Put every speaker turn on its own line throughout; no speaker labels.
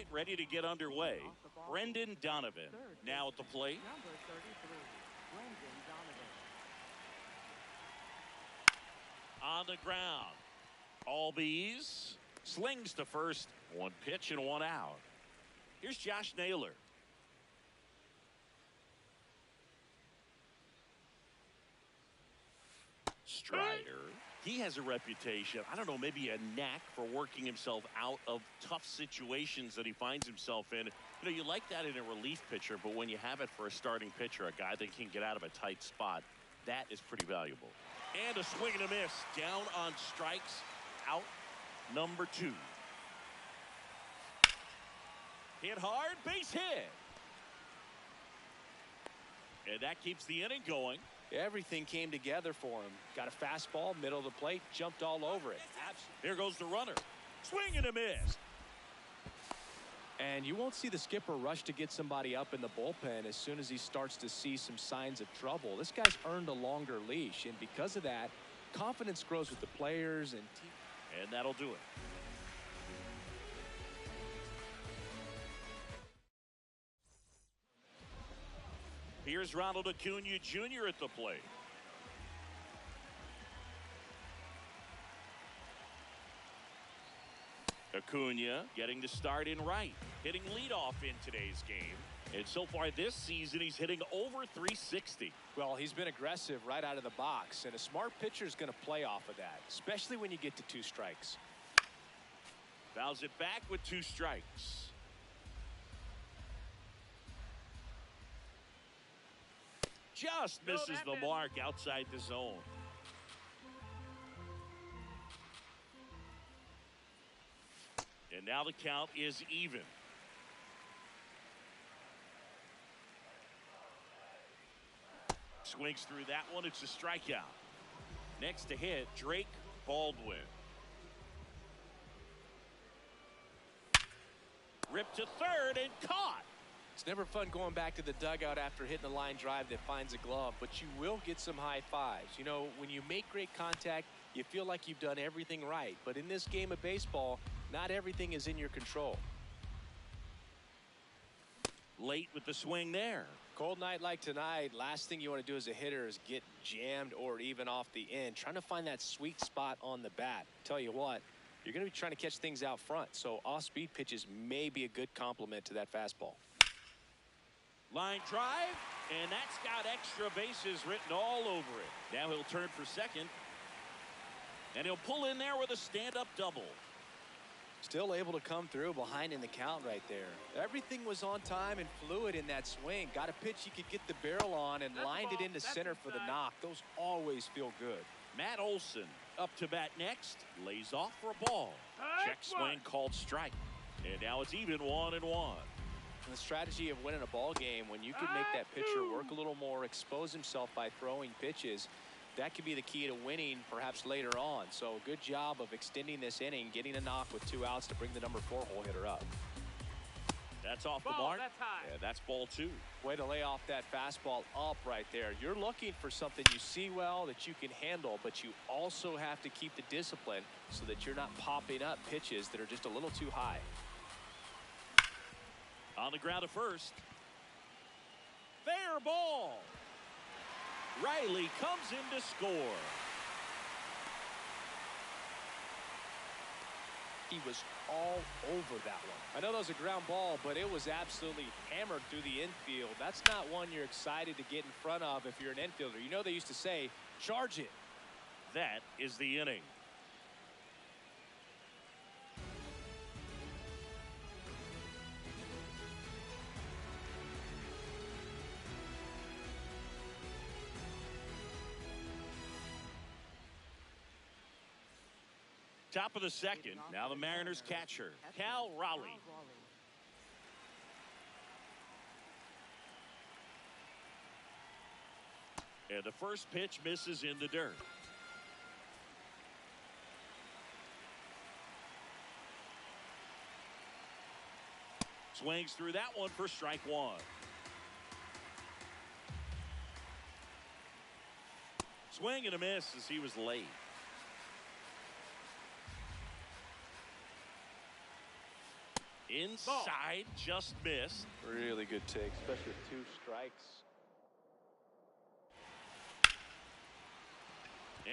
right, ready to get underway. Brendan Donovan now at the plate.
Number 33, Brendan Donovan.
On the ground. Albies slings to first. One pitch and one out. Here's Josh Naylor. Strider. He has a reputation, I don't know, maybe a knack for working himself out of tough situations that he finds himself in. You know, you like that in a relief pitcher, but when you have it for a starting pitcher, a guy that can get out of a tight spot, that is pretty valuable. And a swing and a miss. Down on strikes. Out number 2. Hit hard, base hit. And that keeps the inning going.
Everything came together for him. Got a fastball, middle of the plate, jumped all over it.
Here goes the runner. Swing and a miss.
And you won't see the skipper rush to get somebody up in the bullpen as soon as he starts to see some signs of trouble. This guy's earned a longer leash, and because of that, confidence grows with the players and team.
And that'll do it. Here's Ronald Acuna Jr. at the plate. Acuna getting the start in right, hitting leadoff in today's game. And so far this season, he's hitting over 360.
Well, he's been aggressive right out of the box, and a smart pitcher is going to play off of that, especially when you get to 2 strikes.
Fouls it back with 2 strikes. Just misses the mark outside the zone. And now the count is even. Swings through that one. It's a strikeout. Next to hit, Drake Baldwin. Ripped to third and caught.
It's never fun going back to the dugout after hitting a line drive that finds a glove, but you will get some high fives. You know, when you make great contact, you feel like you've done everything right. But in this game of baseball, not everything is in your control.
Late with the swing there.
Cold night like tonight, last thing you want to do as a hitter is get jammed or even off the end. Trying to find that sweet spot on the bat. Tell you what, you're going to be trying to catch things out front, so off-speed pitches may be a good complement to that fastball.
Line drive, and that's got extra bases written all over it. Now he'll turn for second, and he'll pull in there with a stand-up double.
Still able to come through behind in the count right there. Everything was on time and fluid in that swing. Got a pitch he could get the barrel on and lined it into center for the knock. Those always feel good.
Matt Olson up to bat next. Lays off for a ball. Check swing called strike. And now it's even 1-1.
And the strategy of winning a ball game, when you can make that pitcher work a little more, expose himself by throwing pitches, that could be the key to winning perhaps later on. So good job of extending this inning, getting a knock with 2 outs to bring the number 4 hole hitter up.
That's off the mark. Yeah, that's ball 2.
Way to lay off that fastball up right there. You're looking for something you see well that you can handle, but you also have to keep the discipline so that you're not popping up pitches that are just a little too high.
On the ground at first. Fair ball. Riley comes in to score.
He was all over that one. I know that was a ground ball, but it was absolutely hammered through the infield. That's not one you're excited to get in front of if you're an infielder. You know, they used to say, charge it.
That is the inning. Top of the second. Now the Mariners catcher, Cal Raleigh. And the first pitch misses in the dirt. Swings through that one for strike 1. Swing and a miss as he was late. Inside, just missed.
Really good take, especially with 2 strikes.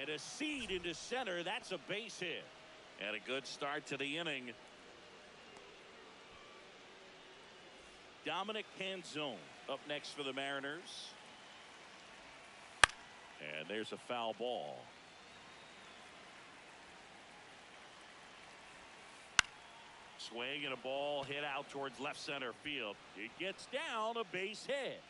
And a seed into center. That's a base hit. And a good start to the inning. Dominic Canzone up next for the Mariners. And there's a foul ball. Swing and a ball hit out towards left center field. It gets down, a base hit.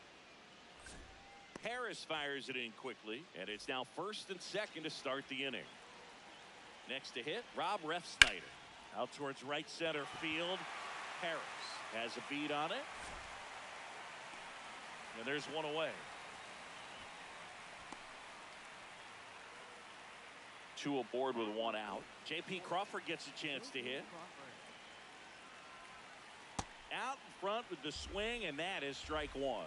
Harris fires it in quickly, and it's now first and second to start the inning. Next to hit, Rob Refsnyder. Out towards right center field. Harris has a beat on it. And there's one away. 2 aboard with 1 out. J.P. Crawford gets a chance to hit. Out in front with the swing, and that is strike 1.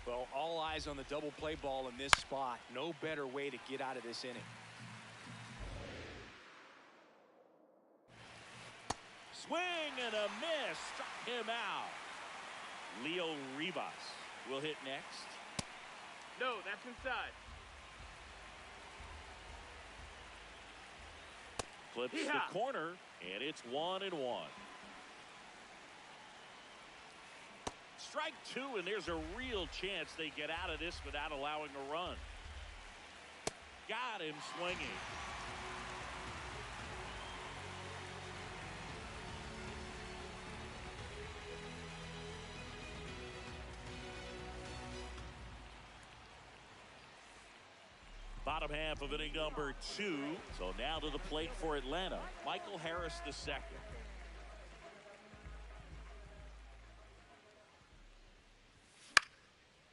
Well, all eyes on the double play ball in this spot. No better way to get out of this inning.
Swing and a miss. Struck him out. Leo Rivas will hit next.
No, that's inside.
Clips the corner, and it's 1-1. Strike 2, and there's a real chance they get out of this without allowing a run. Got him swinging. Bottom half of inning number 2. So now to the plate for Atlanta, Michael Harris II.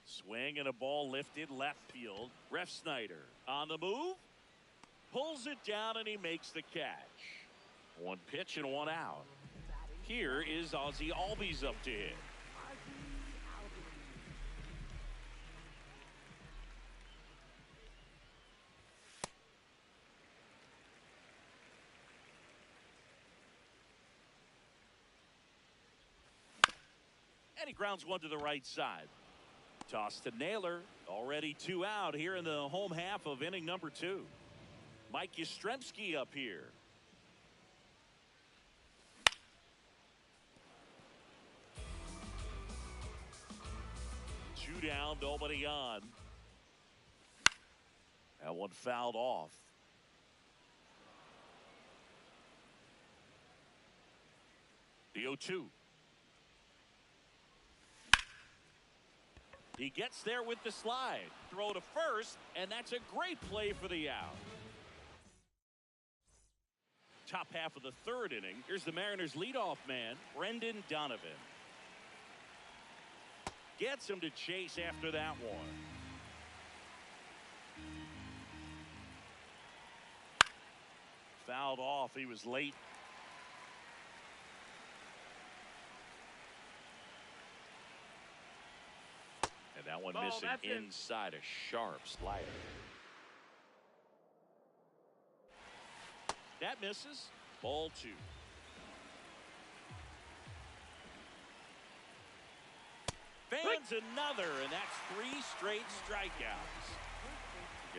Swing and a ball lifted left field. Refsnyder on the move. Pulls it down and he makes the catch. 1 pitch and 1 out. Here is Ozzie Albies up to hit. And he grounds 1 to the right side. Toss to Naylor. Already 2 out here in the home half of inning number 2. Mike Yastrzemski up here. Two down, nobody on. That one fouled off. The 0-2. He gets there with the slide. Throw to first, and that's a great play for the out. Top half of the 3rd inning. Here's the Mariners leadoff man, Brendan Donovan. Gets him to chase after that one. Fouled off. He was late. And that one missing inside, a sharp slider. That misses. Ball 2. Fans another, and that's 3 straight strikeouts.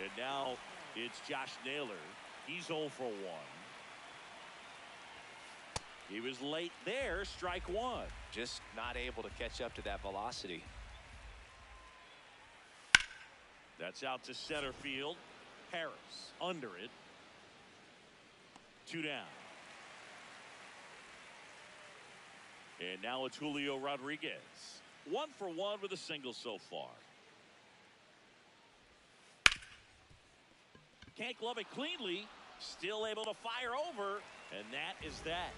And now it's Josh Naylor. He's 0 for 1. He was late there. Strike 1.
Just not able to catch up to that velocity.
That's out to center field. Harris under it. 2 down. And now it's Julio Rodriguez. 1 for 1 with a single so far. Can't glove it cleanly. Still able to fire over. And that is that.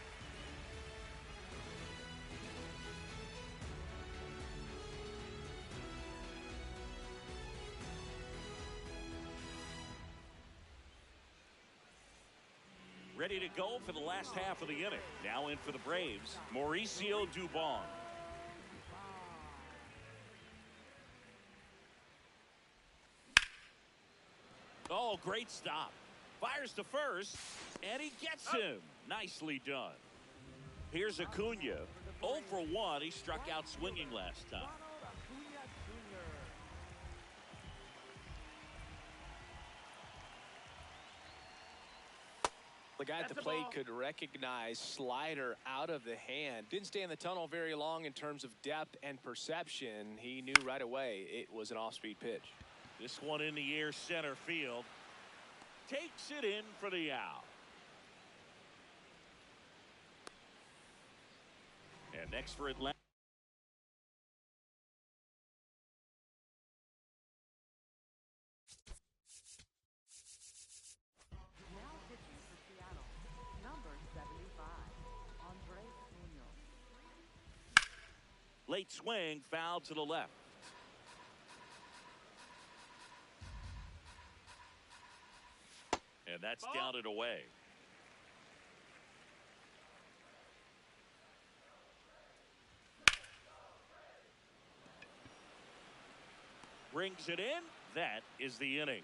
Ready to go for the last half of the inning. Now in for the Braves, Mauricio Dubon. Oh, great stop. Fires to first, and he gets him. Nicely done. Here's Acuna. 0 for 1. He struck out swinging last time.
The guy at the plate could recognize slider out of the hand. Didn't stay in the tunnel very long in terms of depth and perception. He knew right away it was an off-speed pitch.
This one in the air, center field. Takes it in for the out. And next for Atlanta. Late swing, foul to the left. And that's down and away. Brings it in. That is the inning.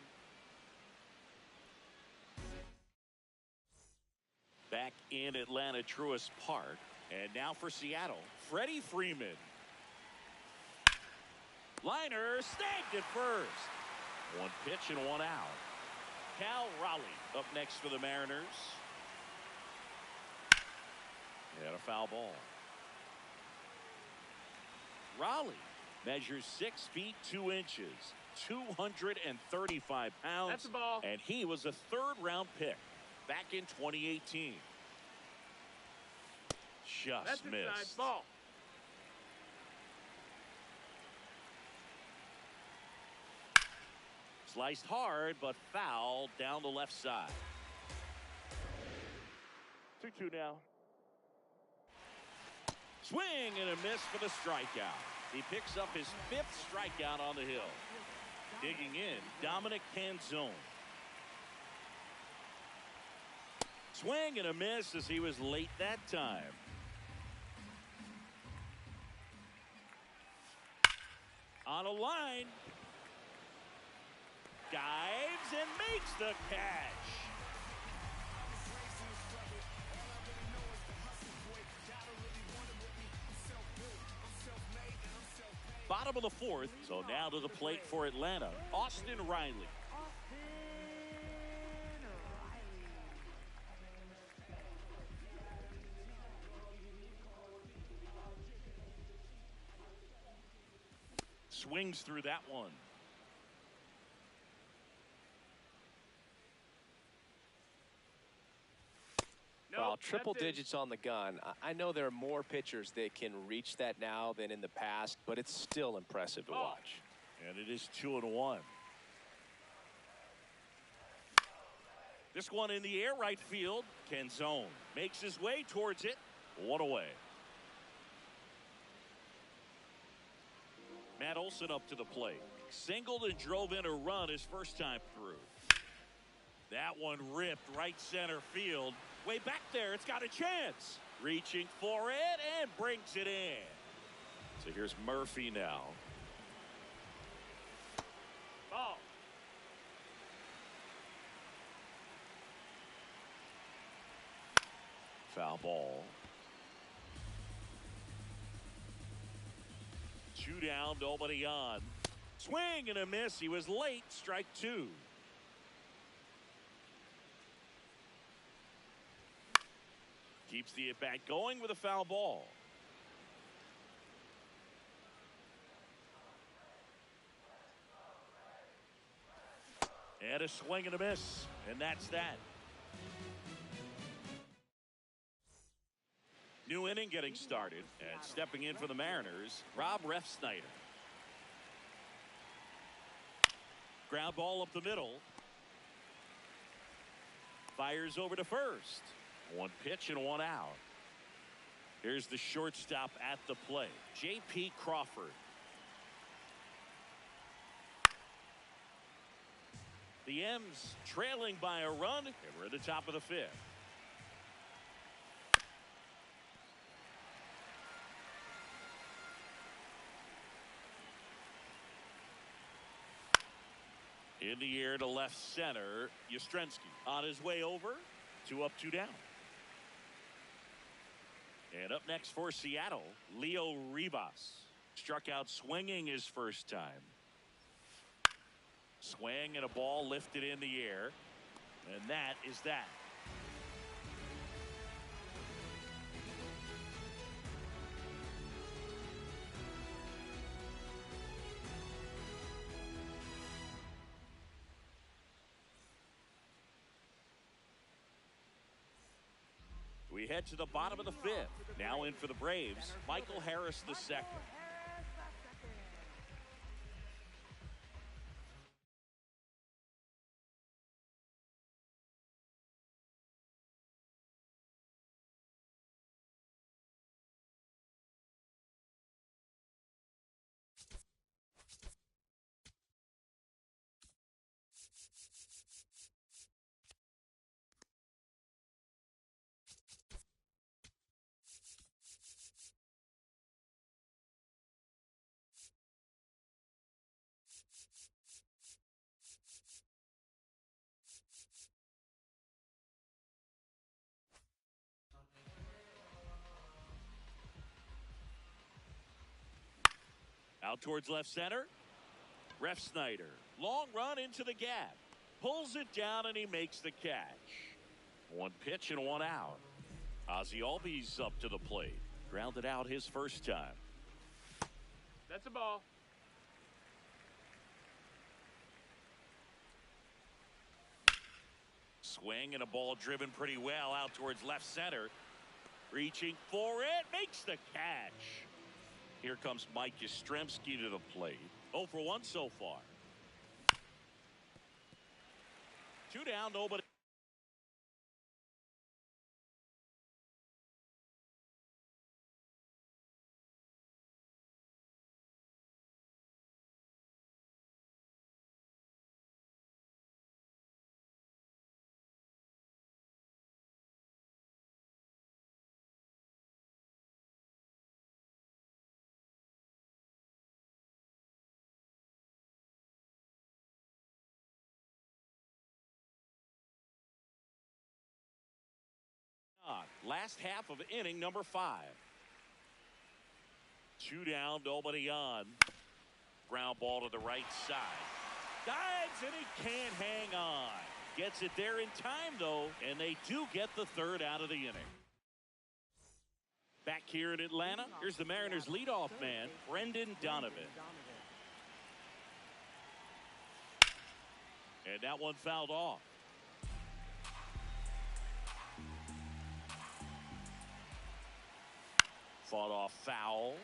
Back in Atlanta Truist Park. And now for Seattle, Freddie Freeman. Liner snagged at first. One pitch and one out. Cal Raleigh up next for the Mariners. And a foul ball. Raleigh measures 6 feet 2 inches, 235 pounds.
That's a ball.
And he was a third-round pick back in 2018. Just missed.
Inside ball.
Sliced hard, but foul down the left side. 2-2 now. Swing and a miss for the strikeout. He picks up his 5th strikeout on the hill. Digging in, Dominic Canzone. Swing and a miss as he was late that time. On a line. Dives and makes the catch. Bottom of the 4th, so now to the plate for Atlanta, Austin Riley. Swings through that one.
Well, triple digits on the gun. I know there are more pitchers that can reach that now than in the past, but it's still impressive to watch.
And it is 2-1. This one in the air, right field. Canzone makes his way towards it. 1 away. Matt Olson up to the plate. Singled and drove in a run his first time through. That one ripped right center field. Way back there, it's got a chance. Reaching for it and brings it in. So here's Murphy now.
Ball.
Foul ball. 2 down, nobody on. Swing and a miss. He was late. Strike 2. Keeps the at-bat going with a foul ball. And a swing and a miss. And that's that. New inning getting started. And stepping in for the Mariners, Rob Refsnyder. Ground ball up the middle. Fires over to first. 1 pitch and 1 out. Here's the shortstop at the plate, J.P. Crawford. The M's trailing by a run, and we're at the top of the 5th. In the air to left center, Yastrzemski on his way over. 2 up, 2 down. And up next for Seattle, Leo Rivas. Struck out swinging his first time. Swing and a ball lifted in the air. And that is that. We head to the bottom of the fifth. Now in for the Braves, Michael Harris II. Out towards left center. Refsnyder. Long run into the gap. Pulls it down and he makes the catch. One pitch and one out. Ozzie Albies up to the plate. Grounded out his first time.
That's a ball.
Swing and a ball driven pretty well out towards left center. Reaching for it. Makes the catch. Here comes Mike Yastrzemski to the plate. 0 for 1 so far. 2 down, nobody. Last half of inning number 5. 2 down, nobody on. Ground ball to the right side. Dives and he can't hang on. Gets it there in time though, and they do get the third out of the inning. Back here in Atlanta, here's the Mariners leadoff man, Brendan Donovan. And that one fouled off. Fought off foul.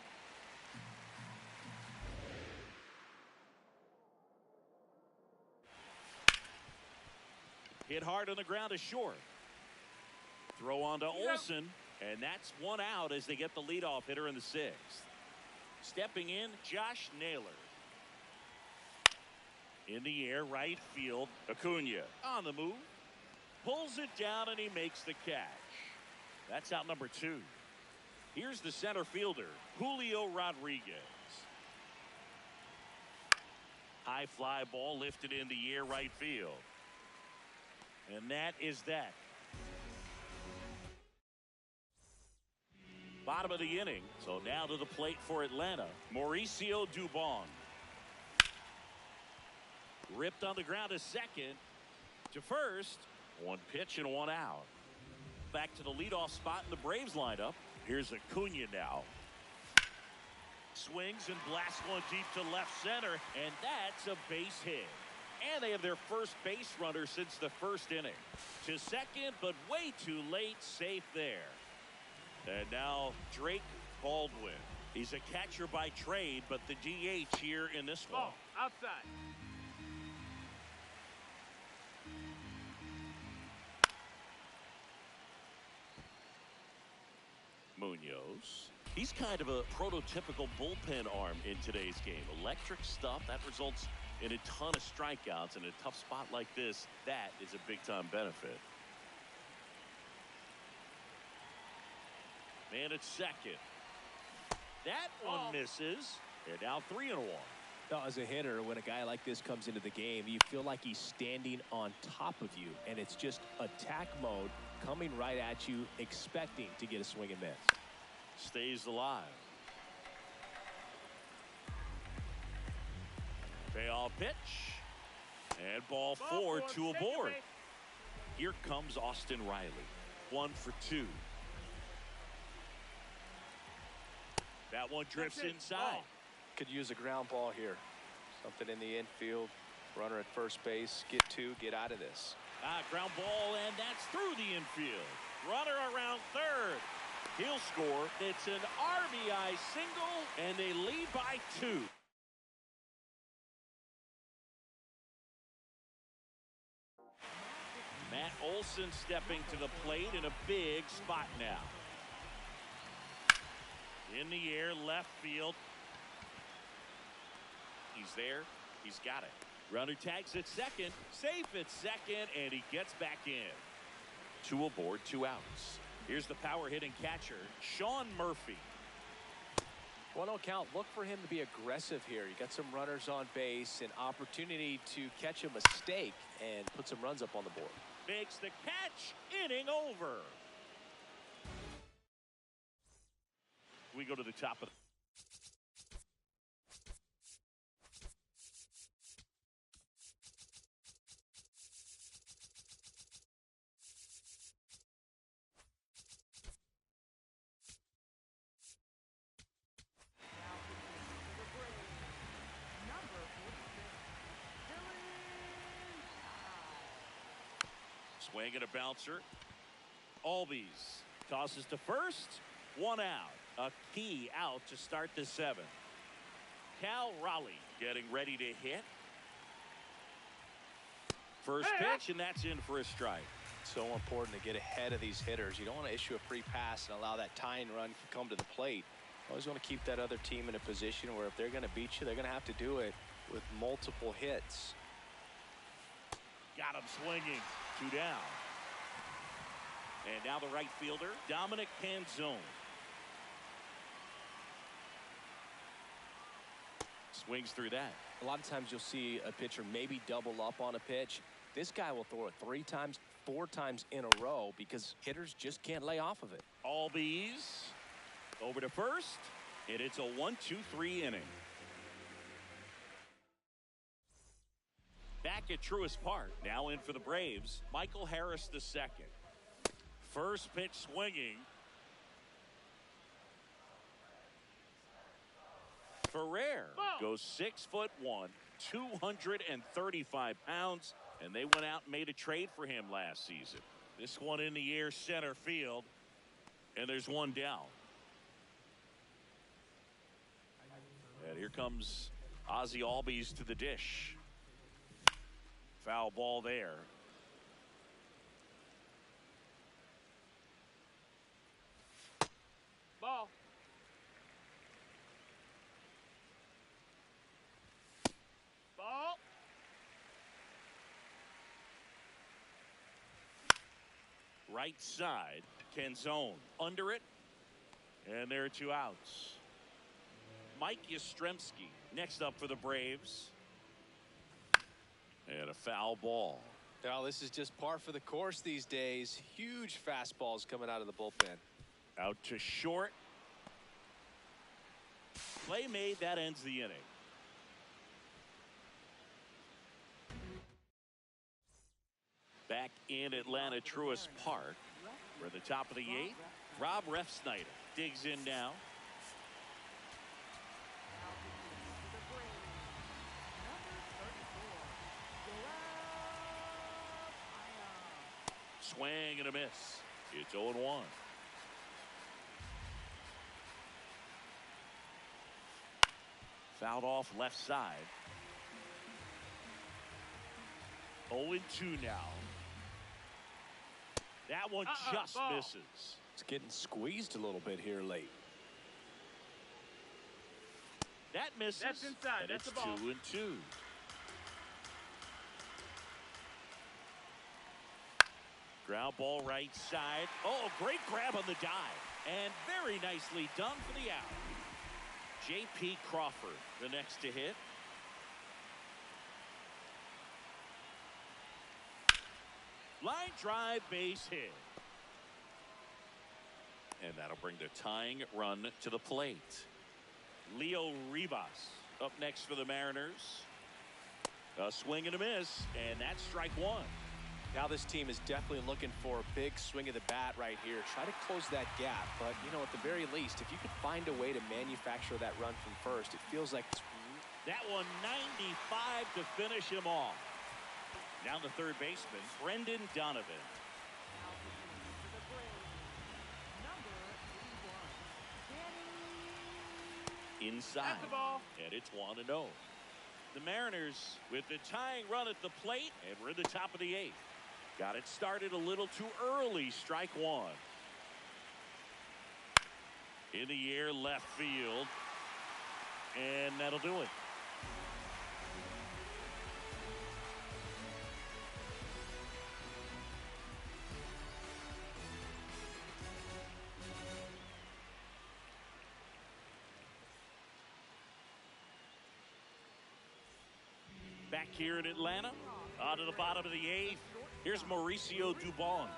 Hit hard on the ground to short. Throw on to Olsen, and that's one out as they get the leadoff hitter in the 6th. Stepping in, Josh Naylor. In the air, right field. Acuna on the move. Pulls it down, and he makes the catch. That's out number 2. Here's the center fielder, Julio Rodriguez. High fly ball lifted in the air right field. And that is that. Bottom of the inning. So now to the plate for Atlanta, Mauricio Dubon. Ripped on the ground to second. To first. One pitch and one out. Back to the leadoff spot in the Braves lineup. Here's Acuna now. Swings and blasts one deep to left center, and that's a base hit. And they have their first base runner since the first inning. To second, but way too late, safe there. And now Drake Baldwin. He's a catcher by trade, but the DH here in this one.
Ball, outside.
Munoz. He's kind of a prototypical bullpen arm in today's game. Electric stuff that results in a ton of strikeouts. In a tough spot like this, that is a big-time benefit. Man at second. That one misses. They're now 3-1.
As a hitter, when a guy like this comes into the game, you feel like he's standing on top of you, and it's just attack mode coming right at you, expecting to get a swing and miss.
stays alive. Payoff pitch. And ball four to a board. Here comes Austin Riley. 1 for 2. That one drifts inside.
Could use a ground ball here. Something in the infield. Runner at first base. Get 2. Get out of this.
Ground ball, and that's through the infield. Runner around third. He'll score. It's an RBI single, and they lead by 2. Matt Olson stepping to the plate in a big spot now. In the air, left field. He's there. He's got it. Runner tags at second. Safe at second, and he gets back in. 2 aboard, 2 outs. Here's the power hitting catcher, Sean Murphy.
1-0 count. Look for him to be aggressive here. You got some runners on base, an opportunity to catch a mistake and put some runs up on the board.
Makes the catch, inning over. We go to the top of the swing and a bouncer. Albies tosses to first. 1 out. A key out to start the 7th. Cal Raleigh getting ready to hit. First pitch, and that's in for a strike.
So important to get ahead of these hitters. You don't want to issue a free pass and allow that tying run to come to the plate. Always want to keep that other team in a position where if they're going to beat you, they're going to have to do it with multiple hits.
Got him swinging. 2 down. And now the right fielder, Dominic Canzone. Swings through that.
A lot of times you'll see a pitcher maybe double up on a pitch. This guy will throw it 3 times, 4 times in a row because hitters just can't lay off of it.
Albies over to first, and it's a 1-2-3 inning. Back at Truist Park, now in for the Braves, Michael Harris II. First pitch swinging. Ferrer goes 6'1", 235 pounds, and they went out and made a trade for him last season. This one in the air, center field, and there's 1 down. And here comes Ozzie Albies to the dish. Foul ball there.
Ball. Ball.
Right side, Canzone under it, and there are 2 outs. Mike Yastrzemski next up for the Braves. And a foul ball.
Now, this is just par for the course these days. Huge fastballs coming out of the bullpen.
Out to short. Play made, that ends the inning. Back in Atlanta, Truist Park. We're at the top of the 8th. Rob Refsnyder digs in now. Swing and a miss. It's 0-1. Fouled off left side. 0-2 now. That one just misses.
It's getting squeezed a little bit here late.
That misses.
That's inside.
And
That's
it's
a ball.
2-2. Ground ball right side. Oh, great grab on the dive. And very nicely done for the out. J.P. Crawford, the next to hit. Line drive, base hit. And And that'll bring the tying run to the plate. Leo Rivas up next for the Mariners. A swing and a miss, and that's strike one.
Now this team is definitely looking for a big swing of the bat right here. Try to close that gap. But, you know, at the very least, if you could find a way to manufacture that run from first, it feels like it's...
That one 95 to finish him off. Down the third baseman, Brendan Donovan. Inside, and it's 1-0. The Mariners with the tying run at the plate, and we're at the top of the 8th. Got it started a little too early. Strike one. In the air, left field, and that'll do it. Back here in Atlanta, out of the bottom of the 8th, here's Mauricio Dubon.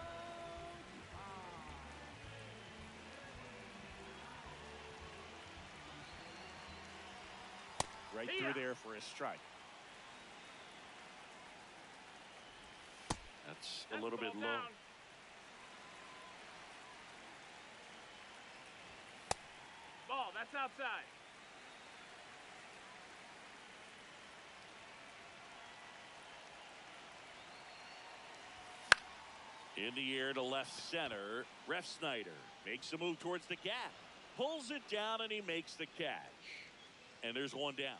Right through there for a strike. That's a little bit low.
Ball, that's outside.
In the air to left center, Refsnyder makes a move towards the gap, pulls it down, and he makes the catch. And there's one down.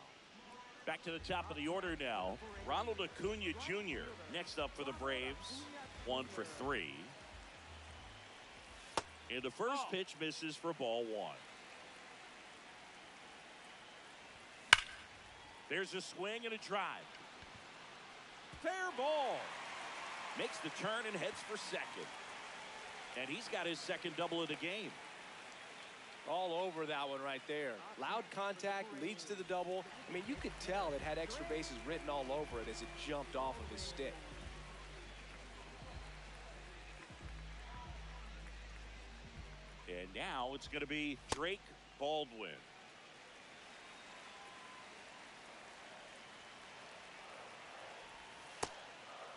Back to the top of the order now. Ronald Acuna Jr. next up for the Braves. 1 for 3. And the first pitch misses for ball 1. There's a swing and a drive. Fair ball. Makes the turn and heads for second. And he's got his second double of the game.
All over that one right there. Loud contact leads to the double. I mean, you could tell it had extra bases written all over it as it jumped off of his stick.
And now it's going to be Drake Baldwin.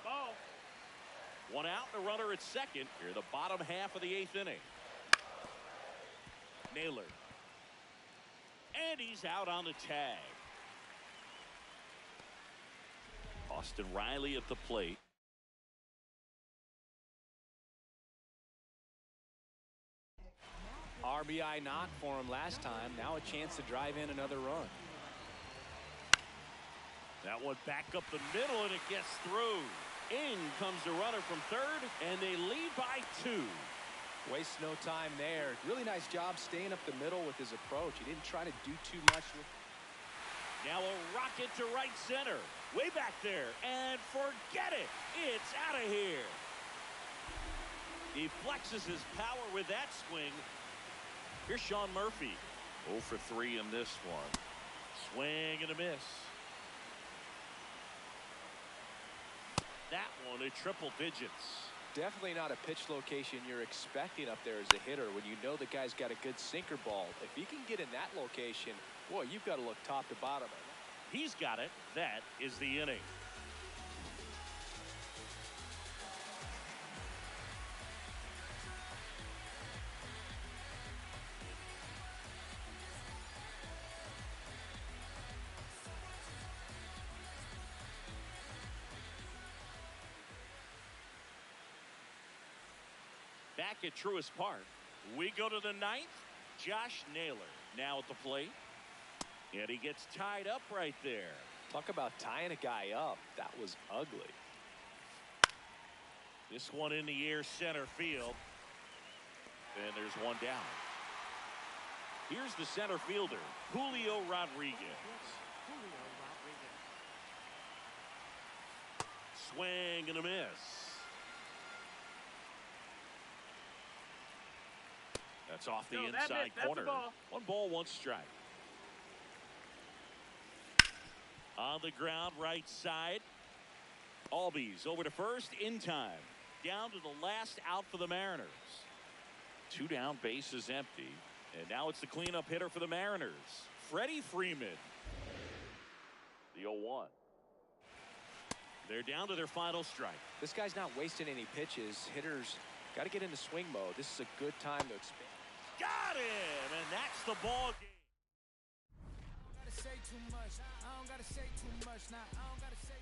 Ball.
One out and a runner at second. Here the bottom half of the 8th inning. Naylor. And he's out on the tag. Austin Riley at the plate.
RBI knock for him last time. Now a chance to drive in another run.
That one back up the middle, and it gets through. In comes the runner from third, and they lead by 2.
Wastes no time there. Really nice job staying up the middle with his approach. He didn't try to do too much.
Now a rocket to right center. Way back there. And forget it. It's out of here. He flexes his power with that swing. Here's Sean Murphy. 0 for 3 in this one. Swing and a miss. That one at triple digits.
Definitely not a pitch location you're expecting up there as a hitter when you know the guy's got a good sinker ball. If he can get in that location, boy, you've got to look top to bottom.
He's got it. That is the inning. Back at Truist Park, we go to the 9th. Josh Naylor now at the plate. And he gets tied up right there.
Talk about tying a guy up. That was ugly.
This one in the air center field. And there's one down. Here's the center fielder, Julio Rodriguez. Swing and a miss. That's off the inside corner. 1 ball, 1 strike. On the ground, right side. Albies over to first in time. Down to the last out for the Mariners. 2 down, bases empty. And now it's the cleanup hitter for the Mariners, Freddie Freeman. The 0-1. They're down to their final strike.
This guy's not wasting any pitches. Hitters got to get into swing mode. This is a good time to expand.
Got him, and that's the ball game.
I don't gotta say too much. I don't gotta say too much. Nah, I don't gotta say